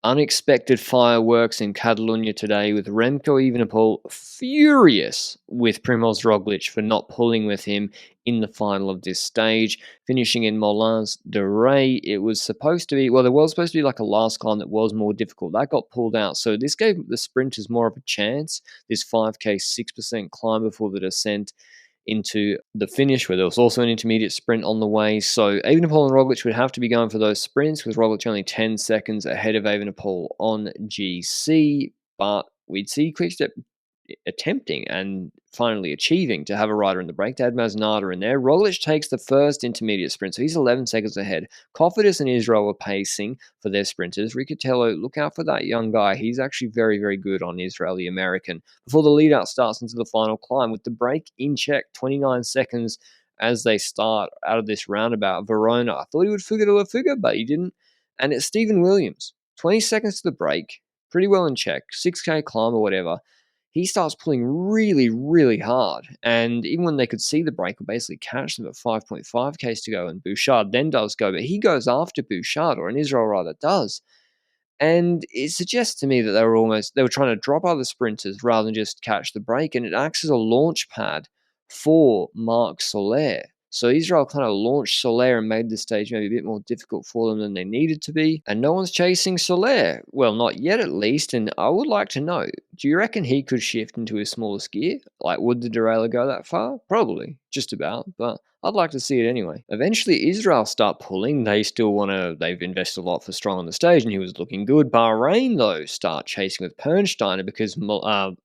Unexpected fireworks in Catalunya today with Remco Evenepoel furious with Primoz Roglic for not pulling with him in the final of this stage, finishing in Molins de Rey. It was supposed to be, well, there was supposed to be like a last climb that was more difficult. That got pulled out. So this gave the sprinters more of a chance. This 5K 6% climb before the descent into the finish, where there was also an intermediate sprint on the way. So Evenepoel and Roglic would have to be going for those sprints, with Roglic only 10 seconds ahead of Evenepoel on GC. But we'd see Quickstep attempting and finally achieving to have a rider in the break. They had Masnada in there. Roglic takes the first intermediate sprint, so he's 11 seconds ahead. Cofidis and Israel were pacing for their sprinters. Riccatello, look out for that young guy. He's actually very, very good on Israel, the American. Before the lead-out starts into the final climb, with the break in check, 29 seconds as they start out of this roundabout. Verona, I thought he would figure to a figure, but he didn't. And it's Stephen Williams, 20 seconds to the break, pretty well in check, 6K climb or whatever. He starts pulling really, really hard. And even when they could see the break, would basically catch them at 5.5 Ks to go. And Bouchard then does go, but he goes after Bouchard, or an Israel rider does. And it suggests to me that they were trying to drop other sprinters rather than just catch the break. And it acts as a launch pad for Marc Soler. So Israel kind of launched Soler and made the stage maybe a bit more difficult for them than they needed to be. And no one's chasing Soler. Well, not yet at least. And I would like to know, do you reckon he could shift into his smallest gear? Like, would the derailleur go that far? Probably. Just about. But I'd like to see it anyway. Eventually, Israel start pulling. They've invested a lot for Strong on the stage, and he was looking good. Bahrain, though, start chasing with Pernsteiner because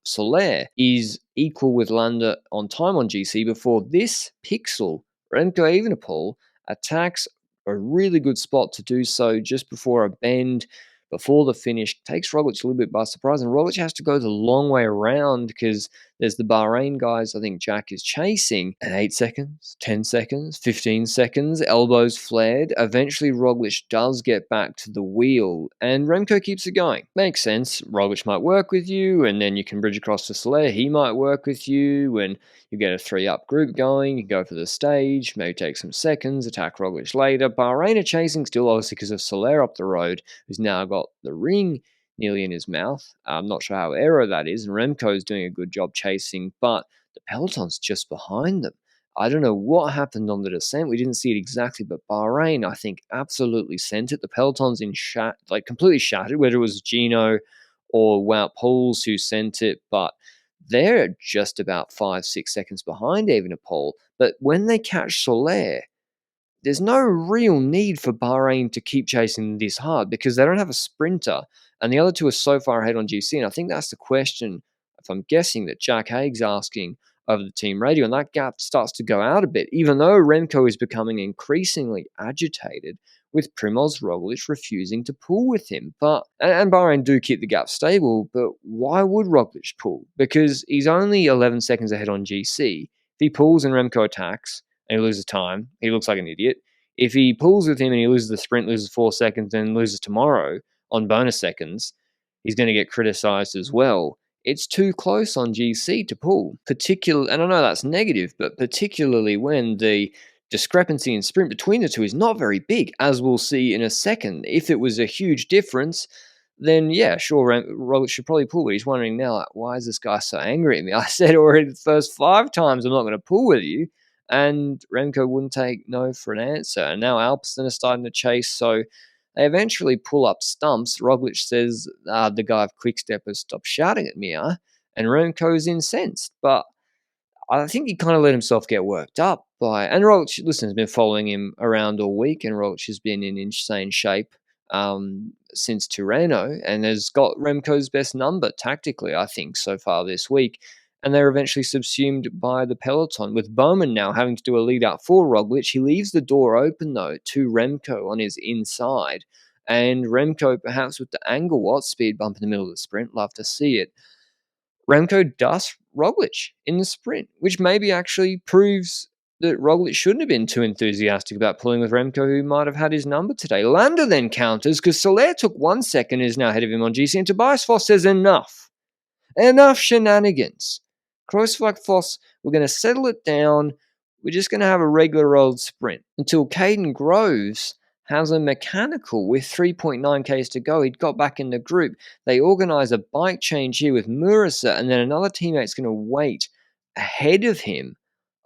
Soler is equal with Landa on time on GC before this pixel. Remco Evenepoel attacks a really good spot to do so just before a bend, before the finish, takes Roglic a little bit by surprise, and Roglic has to go the long way around because there's the Bahrain guys I think Jack is chasing, and 8 seconds, 10 seconds, 15 seconds, elbows flared. Eventually Roglic does get back to the wheel, and Remco keeps it going. Makes sense. Roglic might work with you, and then you can bridge across to Soler. He might work with you, and you get a 3-up group going. You go for the stage, maybe take some seconds, attack Roglic later. Bahrain are chasing still, obviously, because of Soler up the road, who's now got the ring nearly in his mouth. I'm not sure how aero that is, and Remco's doing a good job chasing, but the peloton's just behind them. I don't know what happened on the descent. We didn't see it exactly, but Bahrain, I think, absolutely sent it. The peloton's completely shattered, whether it was Gino or Wout Poels who sent it, but they're just about 5-6 seconds behind Evenepoel. But when they catch Soler, there's no real need for Bahrain to keep chasing this hard because they don't have a sprinter, and the other two are so far ahead on GC. And I think that's the question, if I'm guessing, that Jack Haig's asking over the team radio, and that gap starts to go out a bit, even though Remco is becoming increasingly agitated with Primoz Roglic refusing to pull with him. And Bahrain do keep the gap stable, but why would Roglic pull? Because he's only 11 seconds ahead on GC. If he pulls and Remco attacks, and he loses time, he looks like an idiot. If he pulls with him and he loses the sprint, loses 4 seconds, and loses tomorrow on bonus seconds, he's going to get criticised as well. It's too close on GC to pull. And I know that's negative, but particularly when the discrepancy in sprint between the two is not very big, as we'll see in a second. If it was a huge difference, then yeah, sure, Roglic should probably pull, but he's wondering now, like, why is this guy so angry at me? I said already the first 5 times I'm not going to pull with you. And Remco wouldn't take no for an answer. And now Alpecin are starting to chase, so they eventually pull up stumps. Roglic says, the guy of Quickstep has stopped shouting at me, and Remco's incensed. But I think he kind of let himself get worked up by... And Roglic, listen, has been following him around all week, and Roglic has been in insane shape since Tirreno, and has got Remco's best number tactically, I think, so far this week. And they're eventually subsumed by the peloton, with Bowman now having to do a lead-out for Roglic. He leaves the door open, though, to Remco on his inside. And Remco, perhaps with the angle Watt speed bump in the middle of the sprint, love to see it. Remco dusts Roglic in the sprint, which maybe actually proves that Roglic shouldn't have been too enthusiastic about pulling with Remco, who might have had his number today. Landa then counters, because Soler took 1 second and is now ahead of him on GC, and Tobias Foss says enough. Enough shenanigans. Kruiswijk Vos, we're going to settle it down. We're just going to have a regular old sprint until Caden Groves has a mechanical with 3.9 Ks to go. He'd got back in the group. They organise a bike change here with Murasa, and then another teammate's going to wait ahead of him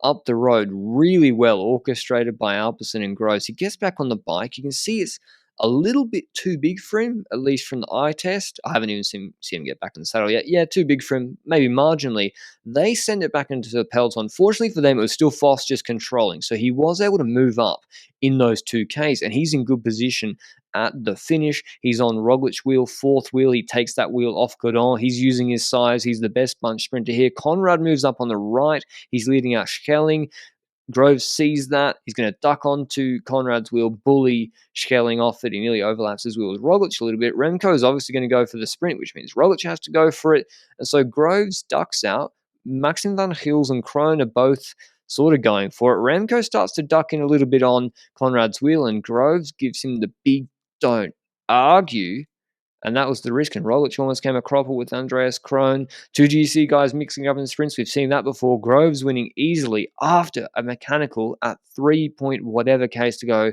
up the road, really well orchestrated by Alpecin and Groves. He gets back on the bike. You can see it's a little bit too big for him, at least from the eye test. I haven't even seen him get back in the saddle yet. Yeah, too big for him, maybe marginally. They send it back into the peloton. Fortunately for them, it was still Foss just controlling. So he was able to move up in those 2Ks, and he's in good position at the finish. He's on Roglic's wheel, fourth wheel. He takes that wheel off Godon. He's using his size. He's the best bunch sprinter here. Conrad moves up on the right. He's leading out Schelling. Groves sees that. He's going to duck onto Conrad's wheel, bully Schelling off it. He nearly overlaps his wheel with Roglic a little bit. Remco is obviously going to go for the sprint, which means Roglic has to go for it. And so Groves ducks out. Maxim van Gils and Kroon are both sort of going for it. Remco starts to duck in a little bit on Conrad's wheel, and Groves gives him the big don't argue. And that was the risk. And Roglic almost came a cropper with Andreas Kroon. Two GC guys mixing up in sprints. We've seen that before. Groves winning easily after a mechanical at 3 point whatever Ks to go.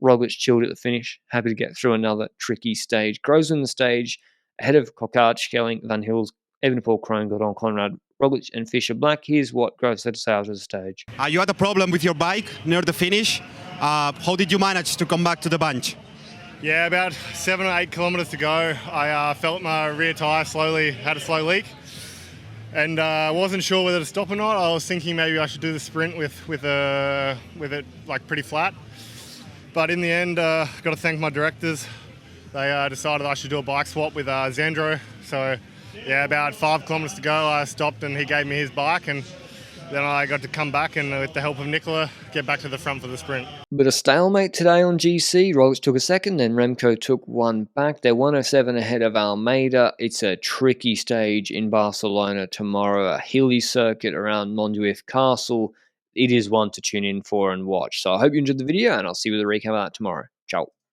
Roglic chilled at the finish. Happy to get through another tricky stage. Groves win the stage ahead of Coquard, Schelling, Van Gils, Evenepoel, Kroon, Godon, Conrad, Roglic, and Fischer Black. Here's what Groves had to say after the stage. You had a problem with your bike near the finish. How did you manage to come back to the bunch? Yeah, about 7 or 8 kilometres to go, I felt my rear tyre had a slow leak, and I wasn't sure whether to stop or not. I was thinking maybe I should do the sprint with it like pretty flat, but in the end, got to thank my directors. They decided I should do a bike swap with Zandro. So yeah, about 5 kilometres to go, I stopped and he gave me his bike, and then I got to come back and, with the help of Nicola, get back to the front for the sprint. But a stalemate today on GC. Roglic took a second, then Remco took one back. They're 107 ahead of Almeida. It's a tricky stage in Barcelona tomorrow, a hilly circuit around Montjuïc Castle. It is one to tune in for and watch. So I hope you enjoyed the video, and I'll see you with a recap of that tomorrow.